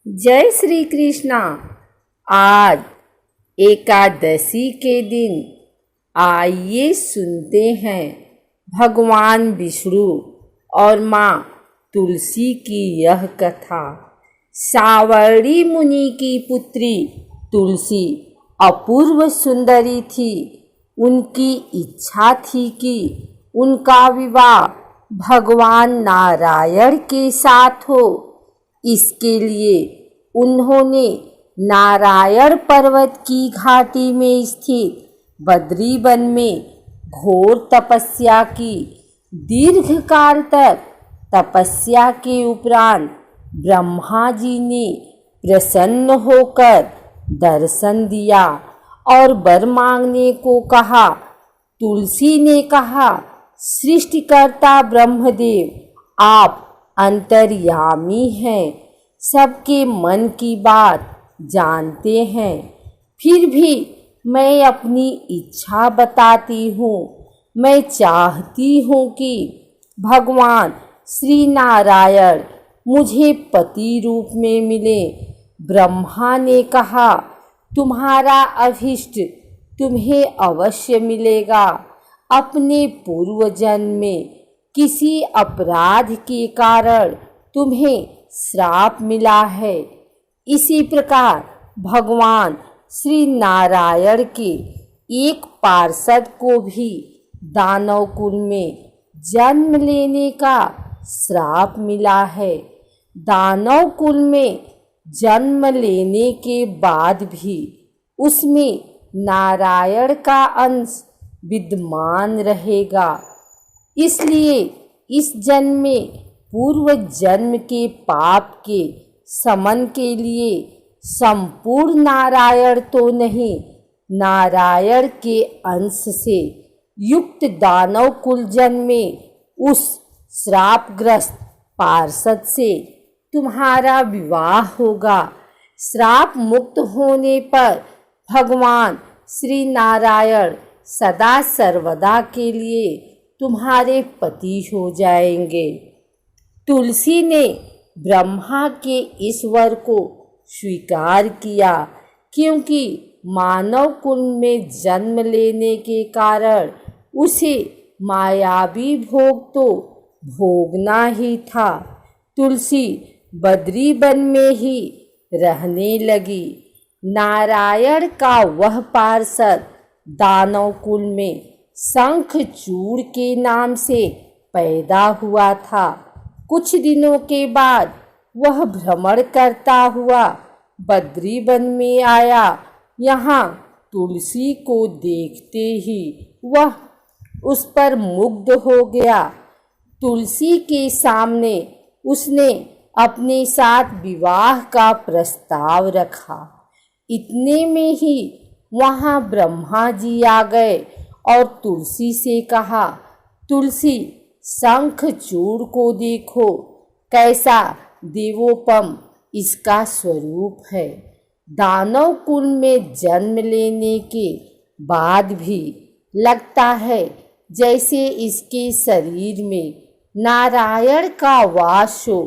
जय श्री कृष्णा। आज एकादशी के दिन आइए सुनते हैं भगवान विष्णु और माँ तुलसी की यह कथा। सावर्णी मुनि की पुत्री तुलसी अपूर्व सुंदरी थी। उनकी इच्छा थी कि उनका विवाह भगवान नारायण के साथ हो। इसके लिए उन्होंने नारायण पर्वत की घाटी में स्थित बद्री वन में घोर तपस्या की। दीर्घ काल तक तपस्या के उपरांत ब्रह्मा जी ने प्रसन्न होकर दर्शन दिया और वर मांगने को कहा। तुलसी ने कहा, सृष्टिकर्ता ब्रह्मदेव, आप अंतर्यामी हैं, सबके मन की बात जानते हैं। फिर भी मैं अपनी इच्छा बताती हूँ। मैं चाहती हूँ कि भगवान श्री नारायण मुझे पति रूप में मिले। ब्रह्मा ने कहा, तुम्हारा अभीष्ट तुम्हें अवश्य मिलेगा। अपने पूर्व जन्म में किसी अपराध के कारण तुम्हें श्राप मिला है। इसी प्रकार भगवान श्री नारायण के एक पार्षद को भी दानव कुल में जन्म लेने का श्राप मिला है। दानव कुल में जन्म लेने के बाद भी उसमें नारायण का अंश विद्यमान रहेगा। इसलिए इस जन्म में पूर्व जन्म के पाप के शमन के लिए संपूर्ण नारायण तो नहीं, नारायण के अंश से युक्त दानव कुल जन्म में उस श्रापग्रस्त पार्षद से तुम्हारा विवाह होगा। श्राप मुक्त होने पर भगवान श्री नारायण सदा सर्वदा के लिए तुम्हारे पति हो जाएंगे। तुलसी ने ब्रह्मा के इस वर को स्वीकार किया, क्योंकि मानव कुल में जन्म लेने के कारण उसे मायावी भोग तो भोगना ही था। तुलसी बद्री वन में ही रहने लगी। नारायण का वह पार्षद दानव कुल में शंखचूड़ के नाम से पैदा हुआ था। कुछ दिनों के बाद वह भ्रमण करता हुआ बद्री वन में आया। यहाँ तुलसी को देखते ही वह उस पर मुग्ध हो गया। तुलसी के सामने उसने अपने साथ विवाह का प्रस्ताव रखा। इतने में ही वहाँ ब्रह्मा जी आ गए और तुलसी से कहा, तुलसी, शंखचूड़ को देखो, कैसा देवोपम इसका स्वरूप है। दानव कुल में जन्म लेने के बाद भी लगता है जैसे इसके शरीर में नारायण का वास हो।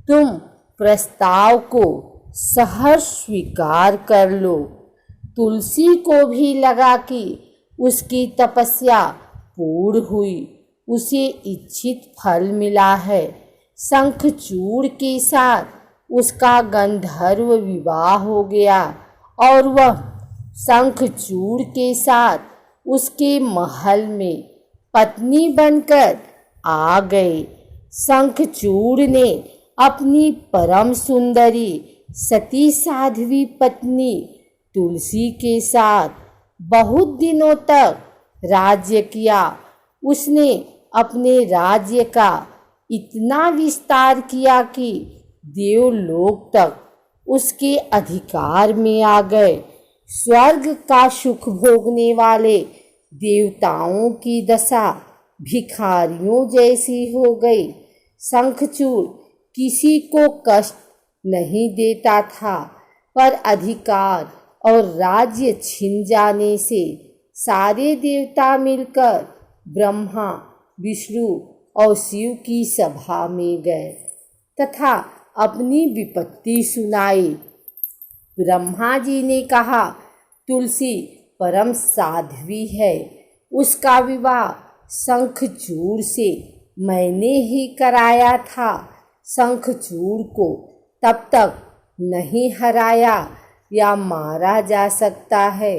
तुम प्रस्ताव को सहर्ष स्वीकार कर लो। तुलसी को भी लगा कि उसकी तपस्या पूर्ण हुई, उसे इच्छित फल मिला है। शंखचूड़ के साथ उसका गंधर्व विवाह हो गया और वह शंखचूड़ के साथ उसके महल में पत्नी बनकर आ गए। शंखचूड़ ने अपनी परम सुंदरी सती साध्वी पत्नी तुलसी के साथ बहुत दिनों तक राज्य किया। उसने अपने राज्य का इतना विस्तार किया कि देवलोक तक उसके अधिकार में आ गए। स्वर्ग का सुख भोगने वाले देवताओं की दशा भिखारियों जैसी हो गई। शंखचूड़ किसी को कष्ट नहीं देता था, पर अधिकार और राज्य छिन जाने से सारे देवता मिलकर ब्रह्मा, विष्णु और शिव की सभा में गए तथा अपनी विपत्ति सुनाई। ब्रह्मा जी ने कहा, तुलसी परम साध्वी है, उसका विवाह शंखचूड़ से मैंने ही कराया था। शंखचूड़ को तब तक नहीं हराया या मारा जा सकता है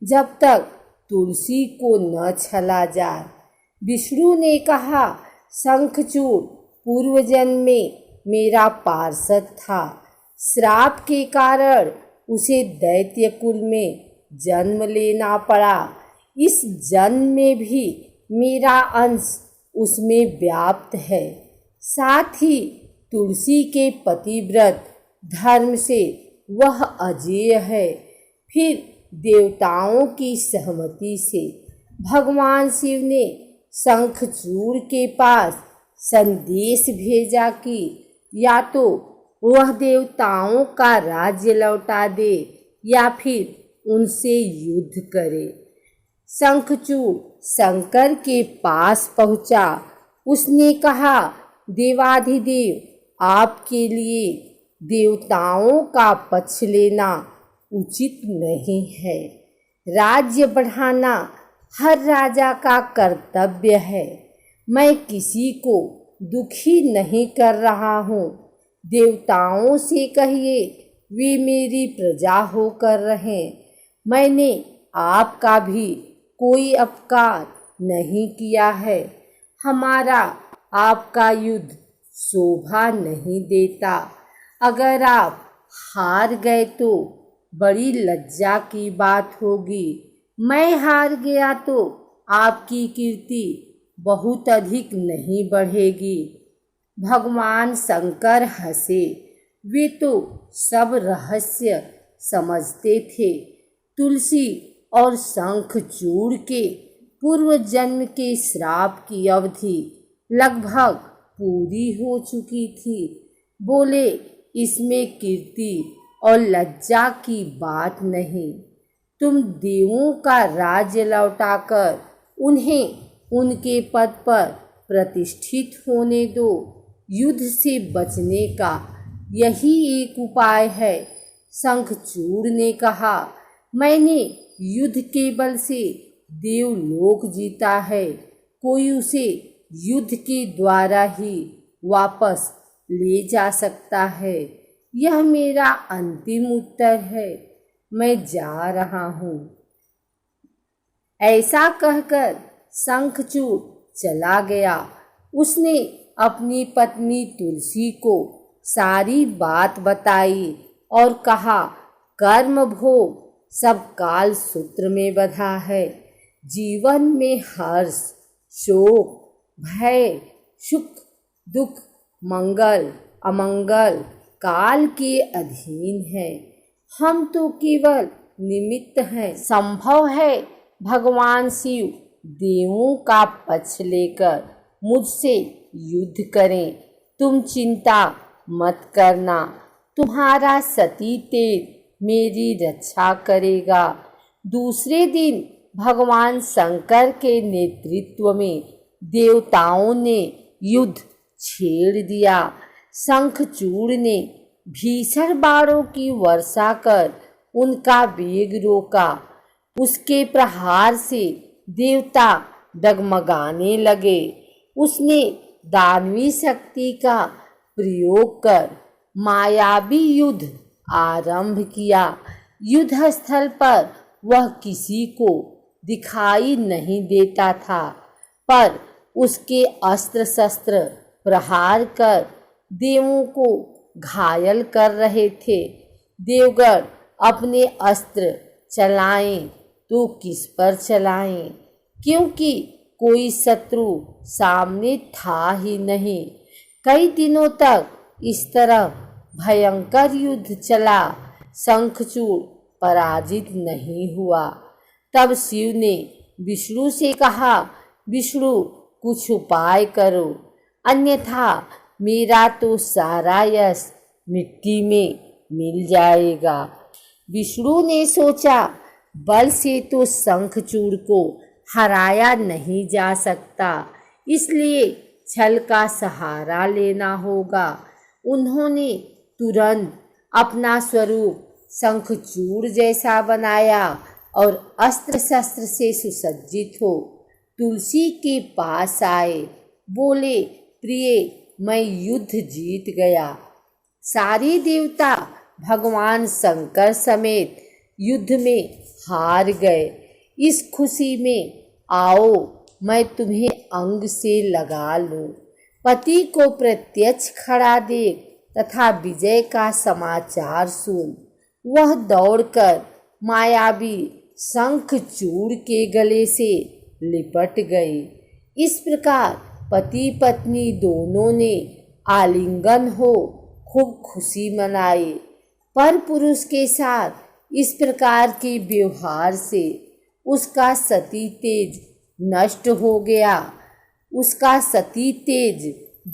जब तक तुलसी को न छला जाए। विष्णु ने कहा, शंखचूड़ पूर्व जन्म में मेरा पार्षद था। श्राप के कारण उसे दैत्य कुल में जन्म लेना पड़ा। इस जन्म में भी मेरा अंश उसमें व्याप्त है। साथ ही तुलसी के पतिव्रत धर्म से वह अजेय है। फिर देवताओं की सहमति से भगवान शिव ने शंखचूड़ के पास संदेश भेजा कि या तो वह देवताओं का राज्य लौटा दे या फिर उनसे युद्ध करे। शंखचूड़ शंकर के पास पहुंचा। उसने कहा, देवाधिदेव, आपके लिए देवताओं का पक्ष लेना उचित नहीं है। राज्य बढ़ाना हर राजा का कर्तव्य है। मैं किसी को दुखी नहीं कर रहा हूँ। देवताओं से कहिए वे मेरी प्रजा होकर रहें। मैंने आपका भी कोई अपकार नहीं किया है। हमारा आपका युद्ध शोभा नहीं देता। अगर आप हार गए तो बड़ी लज्जा की बात होगी। मैं हार गया तो आपकी कीर्ति बहुत अधिक नहीं बढ़ेगी। भगवान शंकर हंसे। वे तो सब रहस्य समझते थे। तुलसी और शंखचूड़ के पूर्व जन्म के श्राप की अवधि लगभग पूरी हो चुकी थी। बोले, इसमें कीर्ति और लज्जा की बात नहीं। तुम देवों का राज्य लौटाकर उन्हें उनके पद पर प्रतिष्ठित होने दो। युद्ध से बचने का यही एक उपाय है। शंखचूड़ ने कहा, मैंने युद्ध के बल से देवलोक जीता है। कोई उसे युद्ध के द्वारा ही वापस ले जा सकता है। यह मेरा अंतिम उत्तर है। मैं जा रहा हूँ। ऐसा कहकर शंखचूड़ चला गया। उसने अपनी पत्नी तुलसी को सारी बात बताई और कहा, कर्म भोग सब काल सूत्र में बंधा है। जीवन में हर्ष, शोक, भय, सुख, दुख, मंगल, अमंगल काल के अधीन है। हम तो केवल निमित्त हैं। संभव है भगवान शिव देवों का पक्ष लेकर मुझसे युद्ध करें। तुम चिंता मत करना। तुम्हारा सती तेज मेरी रक्षा करेगा। दूसरे दिन भगवान शंकर के नेतृत्व में देवताओं ने युद्ध छेड़ दिया। शंखचूड़ ने भीषण बाणों की वर्षा कर उनका वेग रोका। उसके प्रहार से देवता डगमगाने लगे। उसने दानवी शक्ति का प्रयोग कर मायावी युद्ध आरंभ किया। युद्ध स्थल पर वह किसी को दिखाई नहीं देता था, पर उसके अस्त्र शस्त्र प्रहार कर देवों को घायल कर रहे थे। देवगण अपने अस्त्र चलाएं तो किस पर चलाएं, क्योंकि कोई शत्रु सामने था ही नहीं। कई दिनों तक इस तरह भयंकर युद्ध चला। शंखचूड़ पराजित नहीं हुआ। तब शिव ने विष्णु से कहा, विष्णु, कुछ उपाय करो, अन्यथा मेरा तो सारा यश मिट्टी में मिल जाएगा। विष्णु ने सोचा, बल से तो शंखचूड़ को हराया नहीं जा सकता, इसलिए छल का सहारा लेना होगा। उन्होंने तुरंत अपना स्वरूप शंखचूड़ जैसा बनाया और अस्त्र शस्त्र से सुसज्जित हो तुलसी के पास आए। बोले, प्रिय, मैं युद्ध जीत गया। सारे देवता भगवान शंकर समेत युद्ध में हार गए। इस खुशी में आओ मैं तुम्हें अंग से लगा लूं। पति को प्रत्यक्ष खड़ा देख तथा विजय का समाचार सुन वह दौड़कर मायावी शंखचूड़ के गले से लिपट गई। इस प्रकार पति पत्नी दोनों ने आलिंगन हो खूब खुशी मनाई। पर पुरुष के साथ इस प्रकार के व्यवहार से उसका सती तेज नष्ट हो गया। उसका सती तेज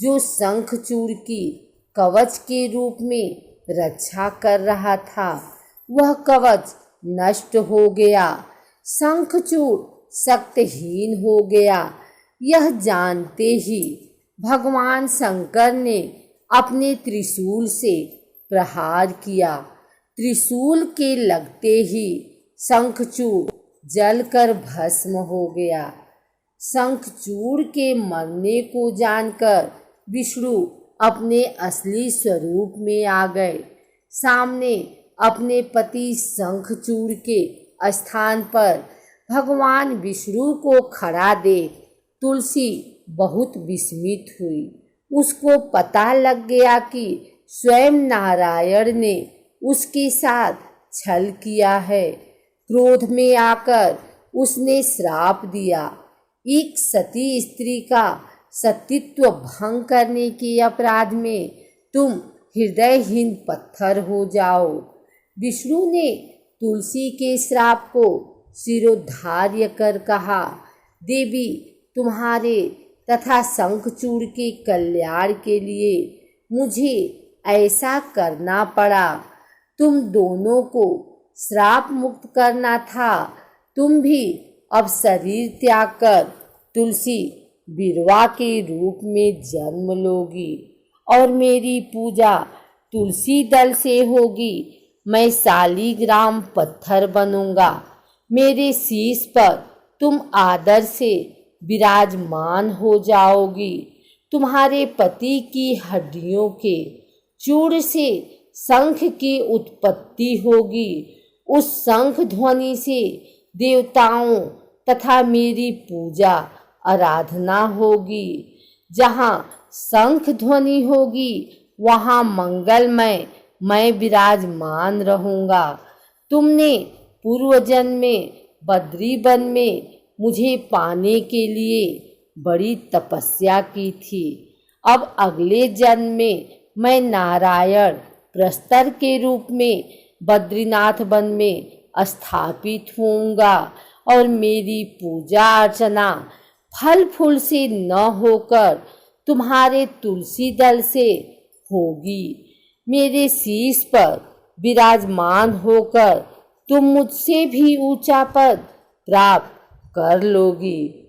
जो शंखचूड़ की कवच के रूप में रक्षा कर रहा था वह कवच नष्ट हो गया। शंखचूड़ शक्तिहीन हो गया। यह जानते ही भगवान शंकर ने अपने त्रिशूल से प्रहार किया। त्रिशूल के लगते ही शंखचूड़ जलकर भस्म हो गया। शंखचूड़ के मरने को जानकर विष्णु अपने असली स्वरूप में आ गए। सामने अपने पति शंखचूड़ के स्थान पर भगवान विष्णु को खड़ा देख तुलसी बहुत विस्मित हुई। उसको पता लग गया कि स्वयं नारायण ने उसके साथ छल किया है। क्रोध में आकर उसने श्राप दिया, एक सती स्त्री का सतीत्व भंग करने के अपराध में तुम हृदयहीन पत्थर हो जाओ। विष्णु ने तुलसी के श्राप को शिरोधार्य कर कहा, देवी, तुम्हारे तथा शंखचूड़ के कल्याण के लिए मुझे ऐसा करना पड़ा। तुम दोनों को श्राप मुक्त करना था। तुम भी अब शरीर त्याग कर तुलसी बिरवा के रूप में जन्म लोगी और मेरी पूजा तुलसी दल से होगी। मैं शालिग्राम पत्थर बनूंगा। मेरे शीश पर तुम आदर से विराजमान हो जाओगी। तुम्हारे पति की हड्डियों के चूड़ से शंख की उत्पत्ति होगी। उस शंख ध्वनि से देवताओं तथा मेरी पूजा आराधना होगी। जहाँ शंख ध्वनि होगी वहाँ मंगलमय मैं विराजमान रहूँगा। तुमने पूर्व जन्म में बद्री वन में मुझे पाने के लिए बड़ी तपस्या की थी। अब अगले जन्म में मैं नारायण प्रस्तर के रूप में बद्रीनाथ वन में स्थापित होऊंगा और मेरी पूजा अर्चना फल फूल से न होकर तुम्हारे तुलसी दल से होगी। मेरे शीश पर विराजमान होकर तुम मुझसे भी ऊंचा पद प्राप्त कर लोगी।